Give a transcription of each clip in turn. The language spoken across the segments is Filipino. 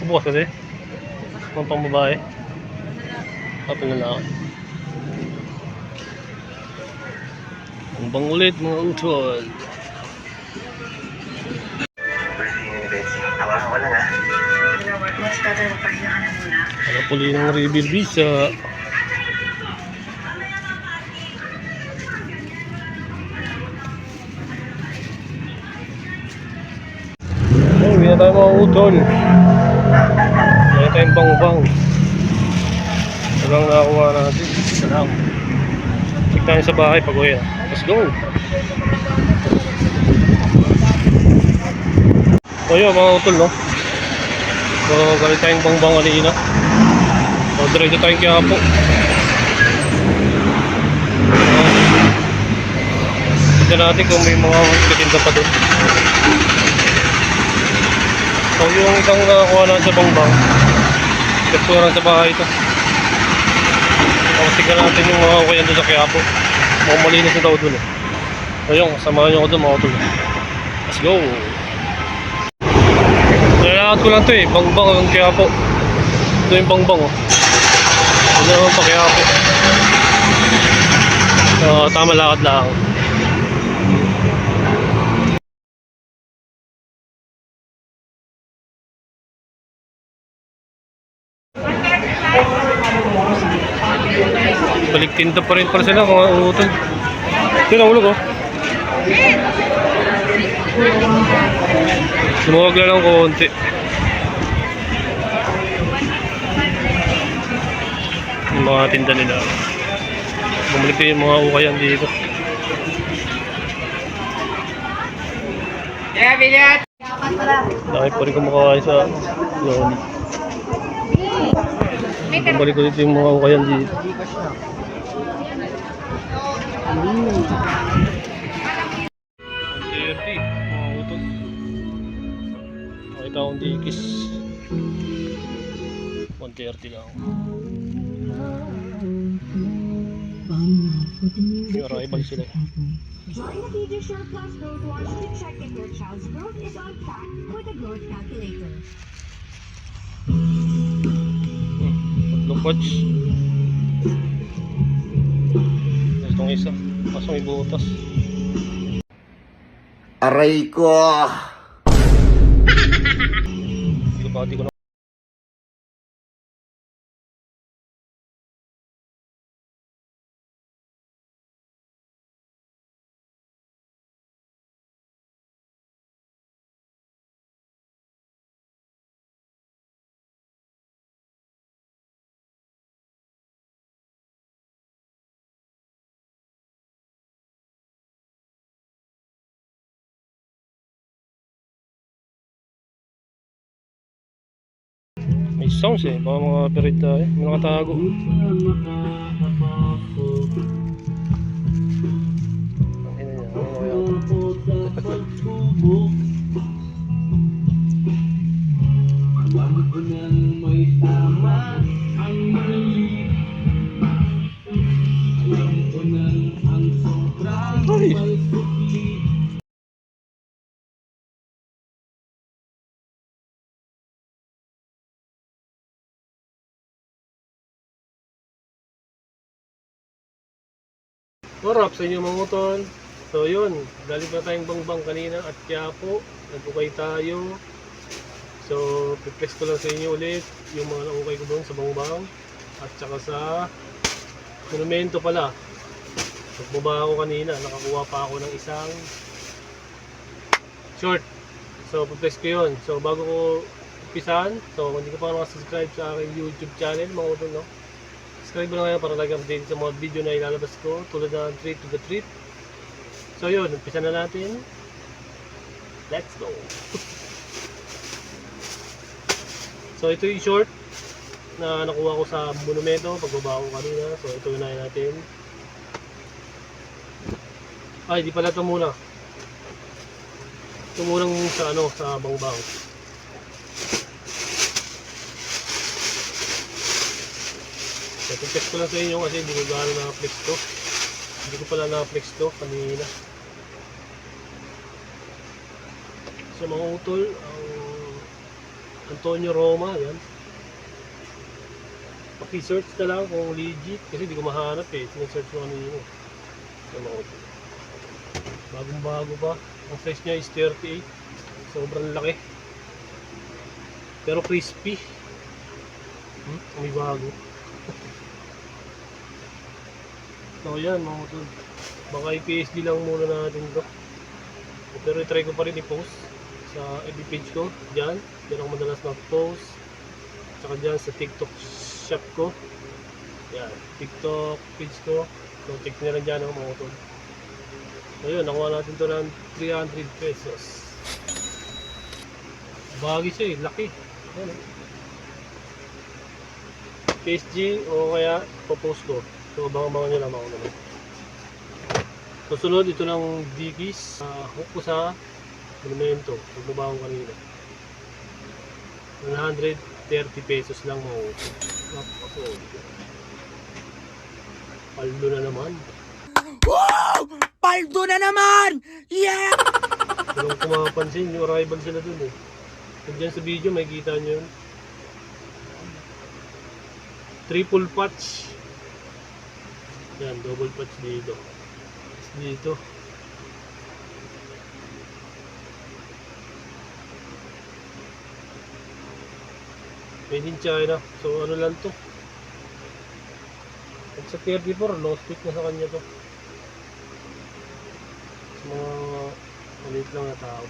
bukas kasi. Mga pang babae. Kapag lalaki. Ang bang ulit mga utol. Wala na. Mas tatay, magpahinga ka na muna. Ano puli ng reveal visa. Oh, hindi na tayo mga utol. Hindi na tayong bang-bang. Ito lang nakakuha natin. Ito lang. Check tayo sa bahay pag uwi na. Let's go! So yun mga utol, no? So galit tayong bang-bang kanina. So diretso tayong Quiapo. Tignan natin kung may mga katinda pa doon. So yung isang nakakuha natin sa bang-bang, gusto lang sa bahay ito. So tignan natin yung mga kuyan doon sa Quiapo. Mukhang malinis na daw doon eh. So yun, samahan nyo ako doon mga utol. Let's go! Nilalakad ko lang ito eh, bang-bang ang Quiapo. Ito yung bang-bang oh. Ito naman pa Quiapo. Tama lakad lang. Balik tinta pa rin para sila mga utol. Ito na ulog oh. Sumuwag na lang konti. Yung mga tinda nila. Bumalik din yung mga ukayan dito. Dahil pa rin kumakain sa loob. Bumalik ko dito yung mga ukayan dito. Mga utol. Makita akong dikis 130 lang. May arrival sila. Join the Pediasure Plus Growth Watch to check if your child's growth is on track with the growth calculator. Tatlong watch. Itong isa. Kaso may butas. Aray ko! Hindi ko na. May sounds eh, baka mga copyright tayo. May nakatago. Ay! Warap sa inyo mga utol. So yun, galing pa tayong bang-bang kanina at Quiapo. Nag-ukay tayo. So piplex ko lang sa inyo ulit yung mga naukay ko doon sa bang-bang. At saka sa monumento pala. Nagbaba ako kanina, nakakuha pa ako ng isang short. So piplex ko yun. So bago ko umpisan, so kung hindi ka pa nakasubscribe sa aking YouTube channel mga utol, no? Subscribe mo na ngayon para lagi update sa mga video na ilalabas ko tulad ng Trip to the Trip. So yun, umpisa na natin. Let's go! So ito yung short na nakuha ko sa monumento pagbaba ko kanina. So ito unahin natin. Ay, di pala ito muna. Ito munang sa ano, sa bang-bang. So, i-flex ko lang sa inyo kasi hindi ko gano'n na-flex to. Hindi ko pala na-flex to kanina. So mga utol, ang Antonio Roma, yan. Paki-search na lang kung legit kasi di ko mahanap eh. Sinesearch ko kanina. Yan mga utol. Bagong bago pa. Ang size niya is 38. Sobrang laki. Pero crispy. May bago. So yan mga utol. Baka i-PSD lang muna natin to. Pero i-try ko pa rin i-post sa FB page ko. Diyan ako madalas mag-post. Tsaka dyan sa TikTok shop ko. Yan, TikTok page ko. So check nyo lang dyan mga utol. So yun, nakuha natin to ng 300 pesos. Bagay siya eh, laki. Yan eh. PSG o kaya popost ko. So abang-abangan nyo lang ako naman. Susunod ito ng Dickies. Hook ko sa monumento. Bumaba ko kanina. 130 pesos lang mga utol. Paldo na naman. Wow! Paldo na naman! Yeah! Kung kumapansin, yung arrival sila dun eh. Kung dyan sa video, may kita nyo yun. Triple patch. Yan, double patch dito. Dito. Made in China. So ano lang to. At sa 34, low stick na sa kanya to. Sa mga maliit lang na tao.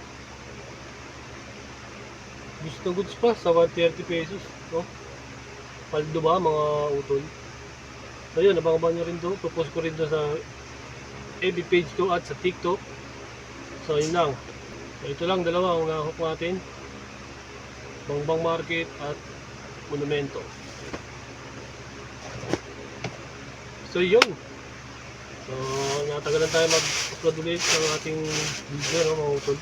Gusto goods pa sa 130 pesos. No? Paldo ba mga utol? So yun, abang-abang nyo rin to. Propose ko rin to sa FB page ko at sa TikTok. So yun lang. So, ito lang dalawa ang nahuk natin. Bangbang Market at Monumento. So yun. So natagalan tayo mag-upload ulit ng ating video no, mga utol.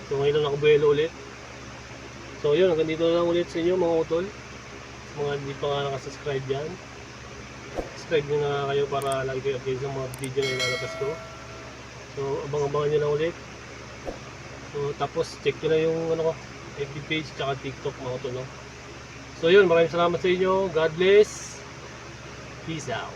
So ngayon lang nakabuelo ulit. So yun, hanggang dito lang ulit sa inyo mga utol. Mga hindi pa nga nakasubscribe dyan, subscribe nyo na kayo para lagi kayo update sa mga video na ilalabas ko. So abang-abangan nyo lang ulit. So tapos check nyo na yung ano ko, FB page tsaka TikTok mga utol no? So yun, maraming salamat sa inyo. God bless. Peace out.